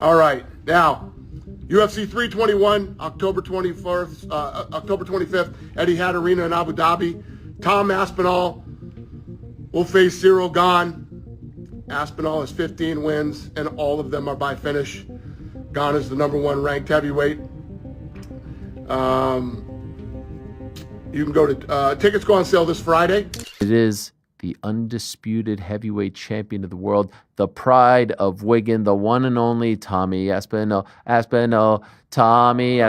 All right, now, UFC 321, October 25th, Etihad Arena in Abu Dhabi. Tom Aspinall will face Ciryl Gane. Aspinall has 15 wins, and all of them are by finish. Gane is the #1 ranked heavyweight. You can go to, tickets go on sale this Friday. It is the undisputed heavyweight champion of the world, the pride of Wigan, the one and only Tommy Aspinall. Tommy Aspinall, Tommy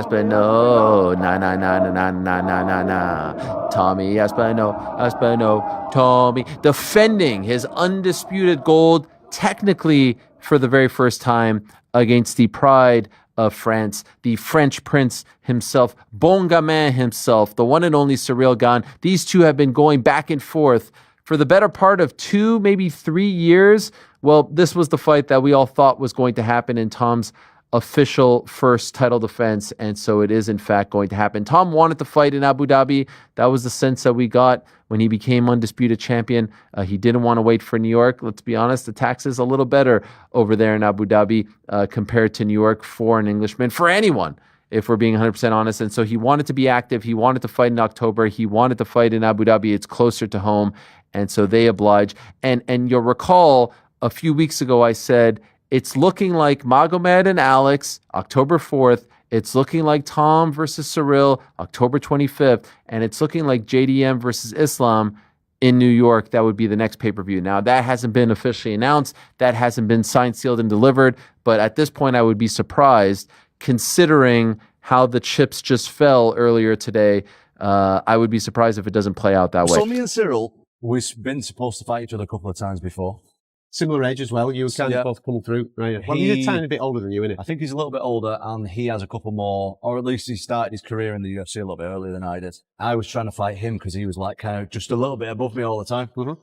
Aspinall, Tommy, defending his undisputed gold, technically for the very first time against the pride of France, the French prince himself, Bon Gamin himself, the one and only Ciryl Gane. These two have been going back and forth for the better part of 2, maybe 3 years. Well, this was the fight that we all thought was going to happen in Tom's official first title defense, and so it is in fact going to happen. Tom wanted to fight in Abu Dhabi. That was the sense that we got when he became undisputed champion. He didn't want to wait for New York. Let's be honest, the tax is a little better over there in Abu Dhabi compared to New York for an Englishman, for anyone, if we're being 100% honest. And so he wanted to be active. He wanted to fight in October. He wanted to fight in Abu Dhabi. It's closer to home, and so they oblige. And you'll recall a few weeks ago I said, it's looking like Magomed and Alex, October 4th. It's looking like Tom versus Ciryl, October 25th. And it's looking like JDM versus Islam in New York. That would be the next pay-per-view. Now, that hasn't been officially announced. That hasn't been signed, sealed, and delivered. But at this point, I would be surprised, considering how the chips just fell earlier today. I would be surprised if it doesn't play out that way. So me and Ciryl, we've been supposed to fight each other a couple of times before. Similar age as well. You kind of both coming through, right? Well, he's a tiny bit older than you, isn't he? I think he's a little bit older, and he has a couple more, or at least he started his career in the UFC a little bit earlier than I did. I was trying to fight him because he was like kind of just a little bit above me all the time. Mm-hmm.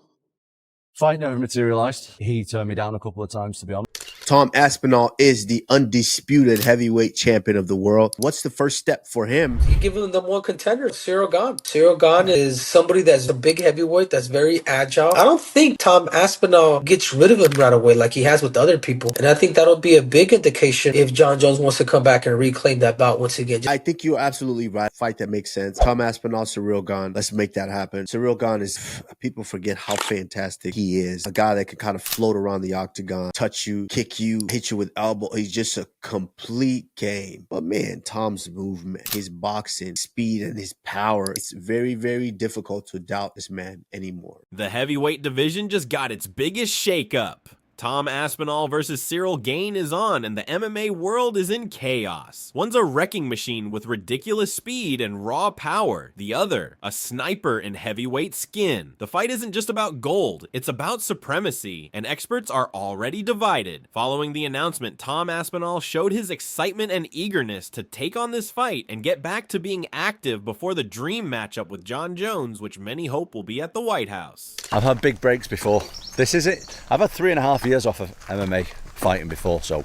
Fight never materialized. He turned me down a couple of times, to be honest. Tom Aspinall is the undisputed heavyweight champion of the world. What's the first step for him? You give him the one contender, Ciryl Gane. Ciryl Gane is somebody that's a big heavyweight, that's very agile. I don't think Tom Aspinall gets rid of him right away like he has with other people. And I think that'll be a big indication if John Jones wants to come back and reclaim that bout once again. I think you're absolutely right. Fight that makes sense. Tom Aspinall, Ciryl Gane. Let's make that happen. Ciryl Gane is, people forget how fantastic he is. A guy that can kind of float around the octagon, touch you, kick you, hit you with elbow. He's just a complete game. But man, Tom's movement, his boxing, speed, and his power, it's very, very difficult to doubt this man anymore. The heavyweight division just got its biggest shakeup. Tom Aspinall versus Ciryl Gane is on, and the MMA world is in chaos. One's a wrecking machine with ridiculous speed and raw power. The other, a sniper in heavyweight skin. The fight isn't just about gold, it's about supremacy, and experts are already divided. Following the announcement, Tom Aspinall showed his excitement and eagerness to take on this fight and get back to being active before the dream matchup with John Jones, which many hope will be at the White House. I've had big breaks before. This is it. I've had 3.5 years off of MMA fighting before, so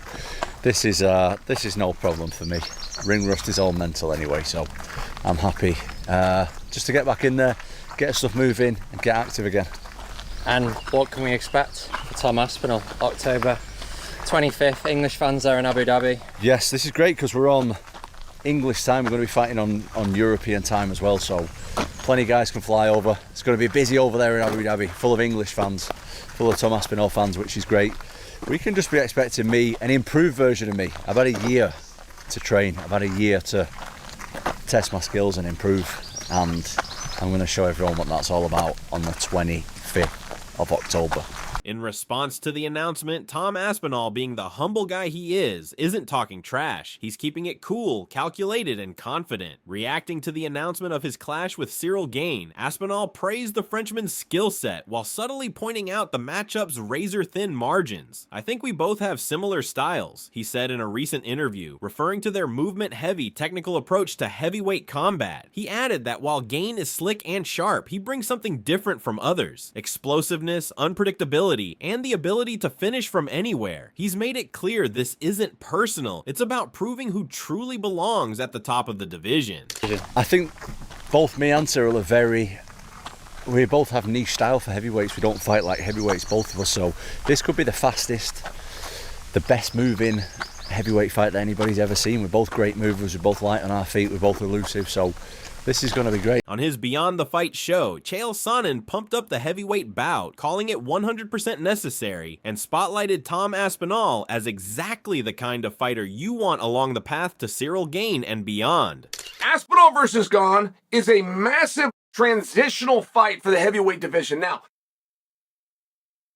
this is no problem for me. Ring rust is all mental anyway, so I'm happy just to get back in there, get stuff moving, and get active again. And what can we expect for Tom Aspinall? October 25th, English fans there in Abu Dhabi. Yes, this is great because we're on English time. We're going to be fighting on European time as well, so plenty of guys can fly over. It's going to be busy over there in Abu Dhabi, full of English fans, full of Tom Aspinall fans, which is great. We can just be expecting me, an improved version of me. I've had a year to train. I've had a year to test my skills and improve, and I'm going to show everyone what that's all about on the 25th of October. In response to the announcement, Tom Aspinall, being the humble guy he is, isn't talking trash. He's keeping it cool, calculated, and confident. Reacting to the announcement of his clash with Ciryl Gane, Aspinall praised the Frenchman's skill set while subtly pointing out the matchup's razor-thin margins. "I think we both have similar styles," he said in a recent interview, referring to their movement-heavy technical approach to heavyweight combat. He added that while Gane is slick and sharp, he brings something different from others: explosiveness, unpredictability, and the ability to finish from anywhere. He's made it clear this isn't personal. It's about proving who truly belongs at the top of the division. I think both me and Ciryl we both have niche style for heavyweights. We don't fight like heavyweights, both of us, so this could be the fastest, the best moving heavyweight fight that anybody's ever seen. We're both great movers, we're both light on our feet, we're both elusive, so this is going to be great. On his Beyond the Fight show, Chael Sonnen pumped up the heavyweight bout, calling it 100% necessary, and spotlighted Tom Aspinall as exactly the kind of fighter you want along the path to Ciryl Gane and beyond. Aspinall versus Gane is a massive transitional fight for the heavyweight division. Now,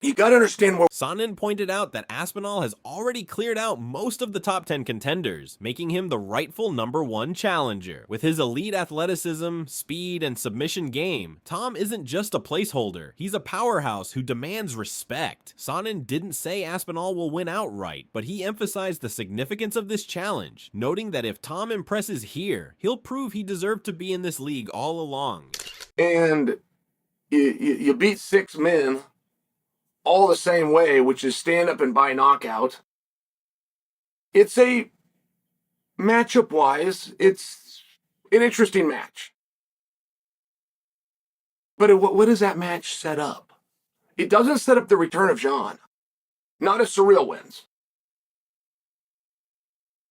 you got to understand what Sonnen pointed out that Aspinall has already cleared out most of the top 10 contenders, making him the rightful #1 challenger. With his elite athleticism, speed, and submission game, Tom isn't just a placeholder. He's a powerhouse who demands respect. Sonnen didn't say Aspinall will win outright, but he emphasized the significance of this challenge, noting that if Tom impresses here, he'll prove he deserved to be in this league all along. and you beat 6 men all the same way, which is stand up and by knockout. It's a matchup wise, it's an interesting match. But what does that match set up? It doesn't set up the return of Jean. Not if Ciryl wins.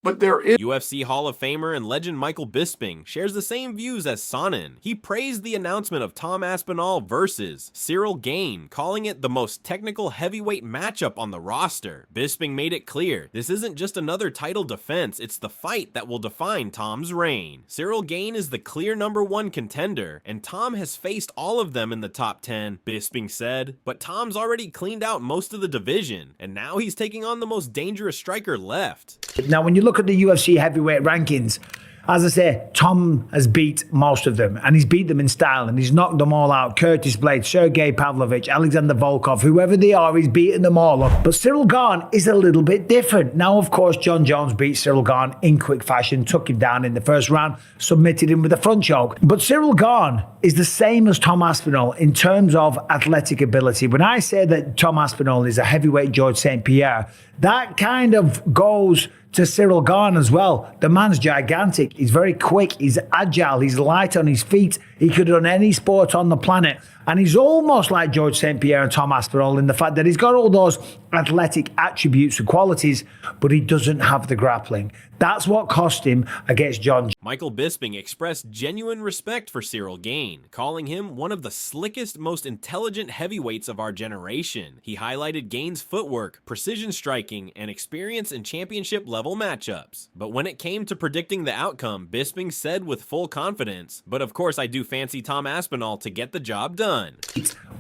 But there is UFC Hall of Famer and legend Michael Bisping shares the same views as Sonnen. He praised the announcement of Tom Aspinall versus Ciryl Gane, calling it the most technical heavyweight matchup on the roster. Bisping made it clear, this isn't just another title defense, it's the fight that will define Tom's reign. Ciryl Gane is the clear #1 contender, and Tom has faced all of them in the top 10, Bisping said, but Tom's already cleaned out most of the division, and now he's taking on the most dangerous striker left. Now, when you look at the UFC heavyweight rankings, as I say, Tom has beat most of them, and he's beat them in style, and he's knocked them all out. Curtis Blade, Sergey Pavlovich, Alexander Volkov, whoever they are, he's beaten them all up. But Ciryl Gane is a little bit different. Now, of course, John Jones beat Ciryl Gane in quick fashion, took him down in the first round, submitted him with a front choke. But Ciryl Gane is the same as Tom Aspinall in terms of athletic ability. When I say that Tom Aspinall is a heavyweight George St. Pierre, that kind of goes to Ciryl Gane as well. The man's gigantic. He's very quick. He's agile. He's light on his feet. He could run any sport on the planet. And he's almost like George St. Pierre and Tom Aspinall in the fact that he's got all those athletic attributes and qualities, but he doesn't have the grappling. That's what cost him against John. Michael Bisping expressed genuine respect for Ciryl Gane, calling him one of the slickest, most intelligent heavyweights of our generation. He highlighted Gane's footwork, precision striking, and experience in championship-level matchups. But when it came to predicting the outcome, Bisping said with full confidence, "But of course I do fancy Tom Aspinall to get the job done."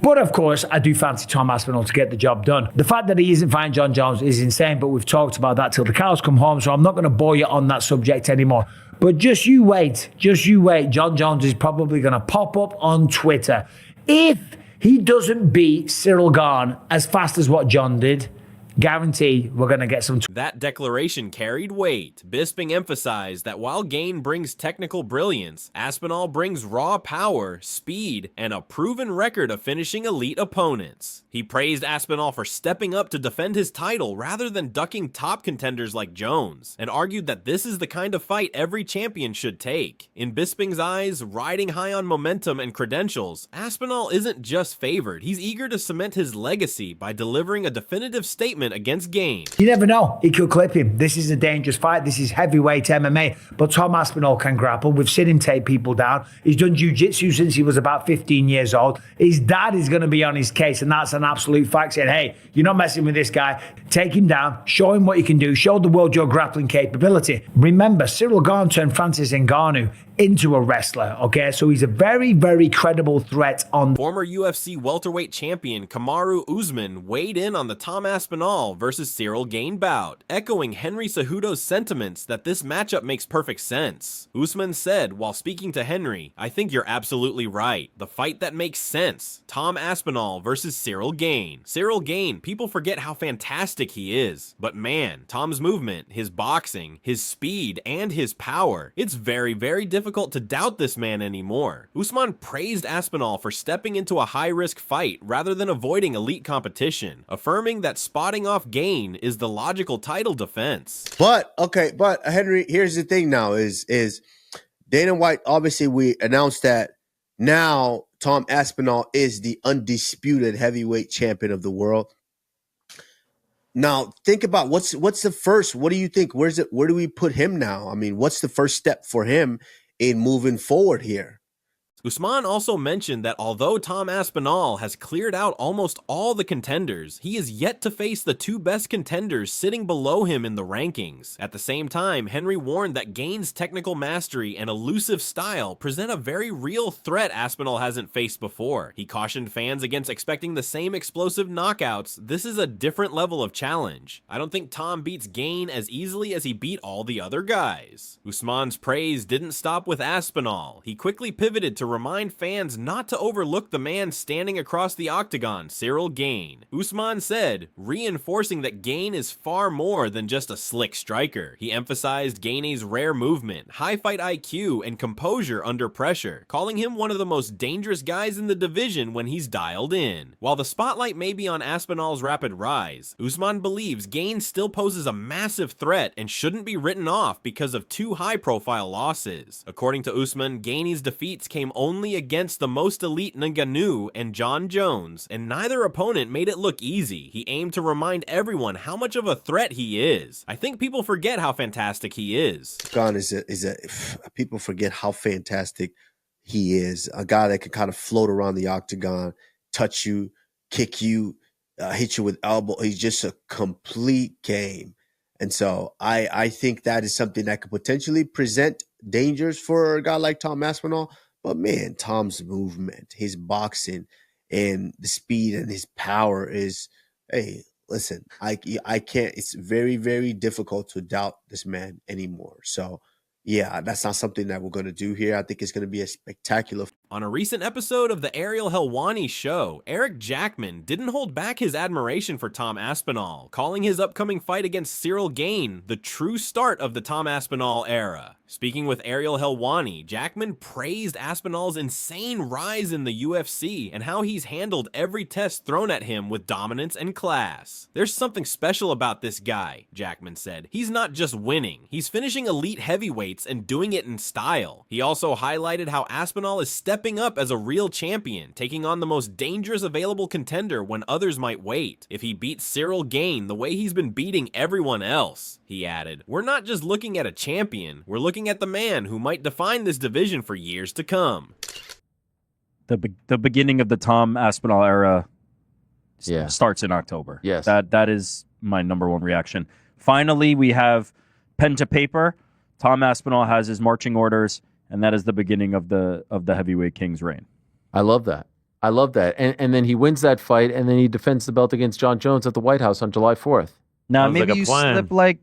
But of course, I do fancy Tom Aspinall to get the job done. The fact that he isn't fighting John Jones is insane, but we've talked about that till the cows come home, so I'm not going to bore you on that subject anymore. But just you wait. John Jones is probably going to pop up on Twitter. If he doesn't beat Ciryl Gane as fast as what John did, guarantee we're going to get some. That declaration carried weight. Bisping emphasized that while Gane brings technical brilliance, Aspinall brings raw power, speed, and a proven record of finishing elite opponents. He praised Aspinall for stepping up to defend his title rather than ducking top contenders like Jones, and argued that this is the kind of fight every champion should take. In Bisping's eyes, riding high on momentum and credentials, Aspinall isn't just favored, he's eager to cement his legacy by delivering a definitive statement against Gane. You never know. He could clip him. This is a dangerous fight. This is heavyweight MMA. But Tom Aspinall can grapple. We've seen him take people down. He's done jiu-jitsu since he was about 15 years old. His dad is going to be on his case, and that's an absolute fact, saying, hey, you're not messing with this guy. Take him down. Show him what you can do. Show the world your grappling capability. Remember, Ciryl Gane turned Francis Ngannou into a wrestler, okay? So he's a very, very credible threat on. Former UFC welterweight champion Kamaru Usman weighed in on the Tom Aspinall versus Ciryl Gane bout, echoing Henry Cejudo's sentiments that this matchup makes perfect sense. Usman said while speaking to Henry, "I think you're absolutely right. The fight that makes sense. Tom Aspinall versus Ciryl Gane. Ciryl Gane, people forget how fantastic he is. But man, Tom's movement, his boxing, his speed, and his power, it's very, very difficult to doubt this man anymore." Usman praised Aspinall for stepping into a high-risk fight rather than avoiding elite competition, affirming that spotting off Gane is the logical title defense. But Henry, here's the thing now is Dana White, obviously we announced that now Tom Aspinall is the undisputed heavyweight champion of the world. Now think about what's the first. What do you think? Where do we put him now? I mean, what's the first step for him in moving forward here? Usman also mentioned that although Tom Aspinall has cleared out almost all the contenders, he is yet to face the two best contenders sitting below him in the rankings. At the same time, Henry warned that Gane's technical mastery and elusive style present a very real threat Aspinall hasn't faced before. He cautioned fans against expecting the same explosive knockouts. This is a different level of challenge. I don't think Tom beats Gane as easily as he beat all the other guys. Usman's praise didn't stop with Aspinall. He quickly pivoted to remind fans not to overlook the man standing across the octagon, Ciryl Gane. Usman said, reinforcing that Gane is far more than just a slick striker. He emphasized Gane's rare movement, high fight IQ, and composure under pressure, calling him one of the most dangerous guys in the division when he's dialed in. While the spotlight may be on Aspinall's rapid rise, Usman believes Gane still poses a massive threat and shouldn't be written off because of two high-profile losses. According to Usman, Gane's defeats came only against the most elite Ngannou and John Jones, and neither opponent made it look easy. He aimed to remind everyone how much of a threat he is. I think people forget how fantastic he is. Gane people forget how fantastic he is. A guy that can kind of float around the octagon, touch you, kick you, hit you with elbow. He's just a complete game. And so I think that is something that could potentially present dangers for a guy like Tom Aspinall. But man, Tom's movement, his boxing, and the speed and his power is, hey, listen, I can't, it's very, very difficult to doubt this man anymore. So yeah, that's not something that we're going to do here. I think it's going to be a spectacular. On a recent episode of the Ariel Helwani show, Eric Jackman didn't hold back his admiration for Tom Aspinall, calling his upcoming fight against Ciryl Gane the true start of the Tom Aspinall era. Speaking with Ariel Helwani, Jackman praised Aspinall's insane rise in the UFC and how he's handled every test thrown at him with dominance and class. There's something special about this guy, Jackman said. He's not just winning, he's finishing elite heavyweights and doing it in style. He also highlighted how Aspinall is stepping up as a real champion, taking on the most dangerous available contender when others might wait. If he beats Ciryl Gane the way he's been beating everyone else, he added, we're not just looking at a champion, we're looking at the man who might define this division for years to come. The beginning of the Tom Aspinall era starts in October. Yes. That is my number one reaction. Finally, we have pen to paper. Tom Aspinall has his marching orders, and that is the beginning of the heavyweight king's reign. I love that. I love that. And then he wins that fight, and then he defends the belt against John Jones at the White House on July 4th. Now, maybe you slip like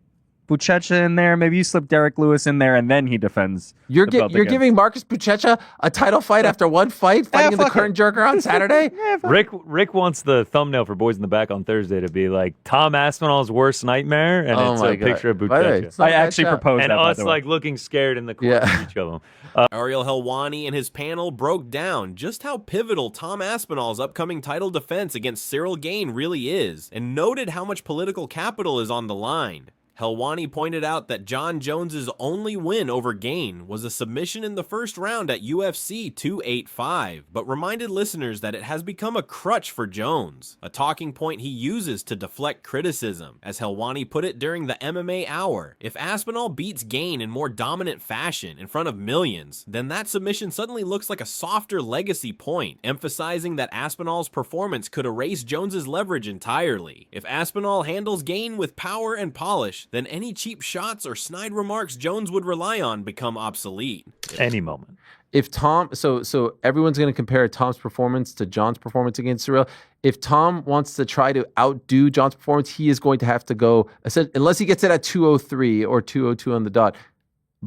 Buchecha in there. Maybe you slip Derek Lewis in there, and then he defends. You're giving Marcus Buchecha a title fight after one fight, fighting in the curtain jerker on Saturday? Rick wants the thumbnail for Boys in the Back on Thursday to be like Tom Aspinall's worst nightmare, and it's a picture of Buchecha. I actually proposed and that. us like looking scared in the corner of each of them. Ariel Helwani and his panel broke down just how pivotal Tom Aspinall's upcoming title defense against Ciryl Gane really is, and noted how much political capital is on the line. Helwani pointed out that John Jones's only win over Gane was a submission in the first round at UFC 285, but reminded listeners that it has become a crutch for Jones, a talking point he uses to deflect criticism. As Helwani put it during the MMA Hour, if Aspinall beats Gane in more dominant fashion in front of millions, then that submission suddenly looks like a softer legacy point, emphasizing that Aspinall's performance could erase Jones's leverage entirely. If Aspinall handles Gane with power and polish, then any cheap shots or snide remarks Jones would rely on become obsolete. Any moment. If Tom, so everyone's going to compare Tom's performance to John's performance against Ciryl. If Tom wants to try to outdo John's performance, he is going to have to go, unless he gets it at 203 or 202 on the dot,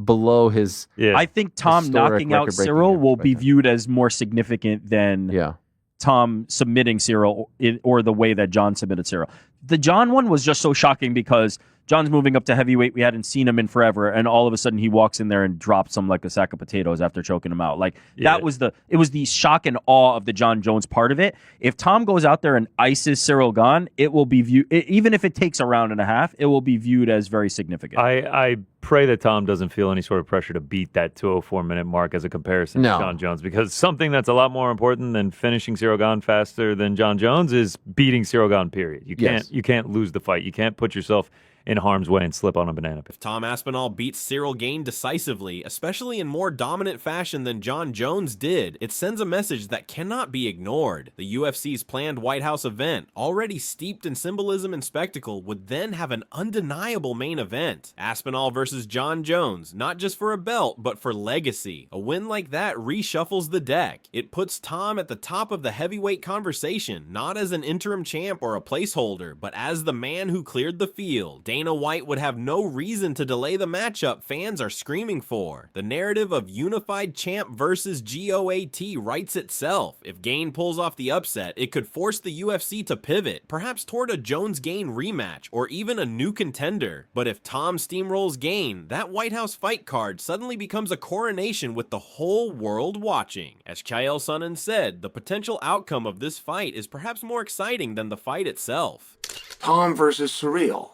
below his. Yeah. I think Tom knocking out Ciryl will be viewed as more significant than Tom submitting Ciryl or the way that John submitted Ciryl. The John one was just so shocking because John's moving up to heavyweight. We hadn't seen him in forever, and all of a sudden he walks in there and drops him like a sack of potatoes after choking him out. Like it was the shock and awe of the John Jones part of it. If Tom goes out there and ices Ciryl Gane, it will be viewed, even if it takes a round and a half, it will be viewed as very significant. I pray that Tom doesn't feel any sort of pressure to beat that 204-minute mark as a comparison to John Jones, because something that's a lot more important than finishing Ciryl Gane faster than John Jones is beating Ciryl Gane, period. You You can't lose the fight. You can't put yourself in harm's way and slip on a banana peel. If Tom Aspinall beats Ciryl Gane decisively, especially in more dominant fashion than Jon Jones did, it sends a message that cannot be ignored. The UFC's planned White House event, already steeped in symbolism and spectacle, would then have an undeniable main event. Aspinall versus Jon Jones, not just for a belt, but for legacy. A win like that reshuffles the deck. It puts Tom at the top of the heavyweight conversation, not as an interim champ or a placeholder, but as the man who cleared the field. Dana White would have no reason to delay the matchup fans are screaming for. The narrative of unified champ versus GOAT writes itself. If Gane pulls off the upset, it could force the UFC to pivot, perhaps toward a Jones-Gane rematch, or even a new contender. But if Tom steamrolls Gane, that White House fight card suddenly becomes a coronation with the whole world watching. As Chael Sonnen said, the potential outcome of this fight is perhaps more exciting than the fight itself. Tom versus Ciryl.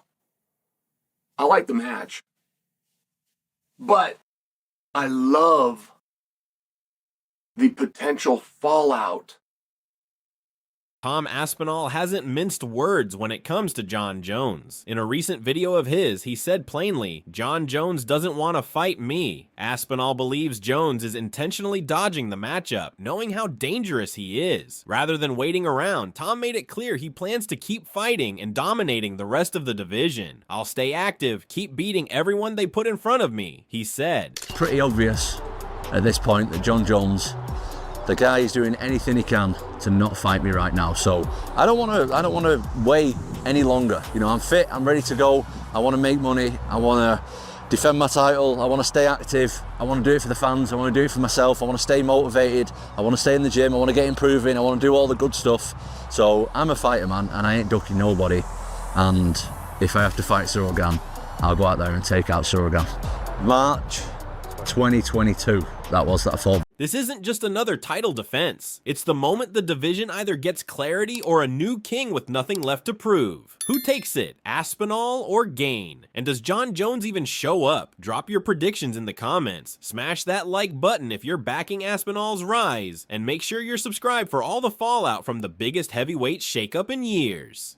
I like the match, but I love the potential fallout. Tom Aspinall hasn't minced words when it comes to Jon Jones. In a recent video of his, he said plainly, "Jon Jones doesn't want to fight me." Aspinall believes Jones is intentionally dodging the matchup, knowing how dangerous he is. Rather than waiting around, Tom made it clear he plans to keep fighting and dominating the rest of the division. "I'll stay active, keep beating everyone they put in front of me," he said. Pretty obvious at this point that Jon Jones, the guy is doing anything he can to not fight me right now. So I don't want to wait any longer. You know, I'm fit, I'm ready to go. I want to make money. I want to defend my title. I want to stay active. I want to do it for the fans. I want to do it for myself. I want to stay motivated. I want to stay in the gym. I want to get improving. I want to do all the good stuff. So I'm a fighter, man, and I ain't ducking nobody. And if I have to fight Ciryl Gane, I'll go out there and take out Ciryl Gane. March 2022, that I fought. This isn't just another title defense. It's the moment the division either gets clarity or a new king with nothing left to prove. Who takes it, Aspinall or Gane? And does Jon Jones even show up? Drop your predictions in the comments. Smash that like button if you're backing Aspinall's rise. And make sure you're subscribed for all the fallout from the biggest heavyweight shakeup in years.